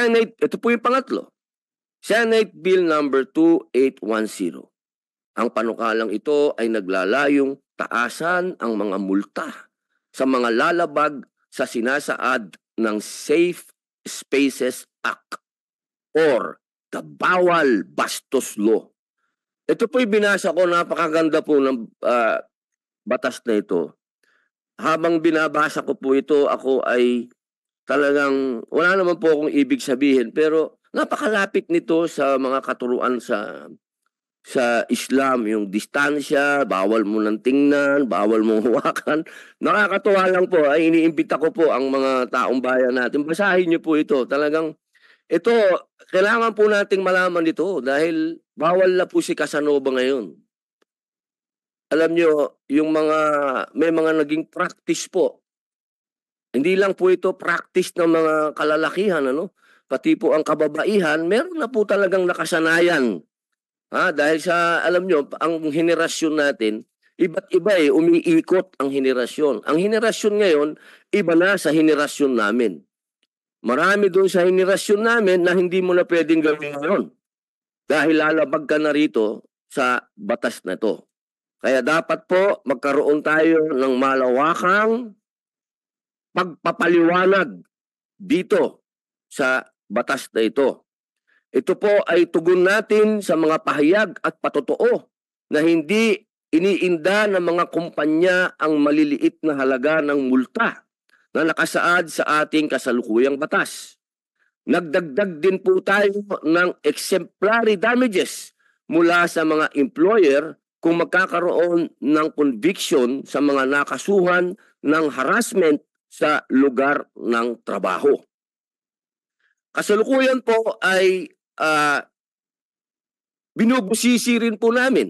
Senate, ito po yung pangatlo. Senate Bill number 2810. Ang panukalang ito ay naglalayong taasan ang mga multa sa mga lalabag sa sinasaad ng Safe Spaces Act or the Bawal Bastos Law. Ito po'y binasa ko, napakaganda po ng batas na ito. Habang binabasa ko po ito, ako ay talagang, wala naman po akong ibig sabihin, pero napakalapit nito sa mga katuruan sa Islam, yung distansya, bawal mo nang tingnan, bawal mong hawakan. Nakakatuwa lang po, ay iniimbita ko po ang mga taong bayan natin. Basahin niyo po ito. Talagang, ito, kailangan po nating malaman ito dahil bawal na po si Casanova ngayon. Alam niyo, may mga naging practice po. Hindi lang po ito practice ng mga kalalakihan, ano? Pati po ang kababaihan, meron na po talagang nakasanayan. Dahil alam nyo, ang henerasyon natin, iba't iba umiikot ang henerasyon. Ang henerasyon ngayon, iba na sa henerasyon namin. Marami doon sa henerasyon namin na hindi mo na pwedeng gawin ngayon. Dahil lalabag ka na rito sa batas na to. Kaya dapat po magkaroon tayo ng malawakang pagpapaliwanag dito sa batas na ito. Ito po ay tugon natin sa mga pahayag at patotoo na hindi iniinda ng mga kumpanya ang maliliit na halaga ng multa na nakasaad sa ating kasalukuyang batas. Nagdagdag din po tayo ng exemplary damages mula sa mga employer kung magkakaroon ng conviction sa mga nakasuhan ng harassment sa lugar ng trabaho. Kasalukuyan po ay binubusisi rin po namin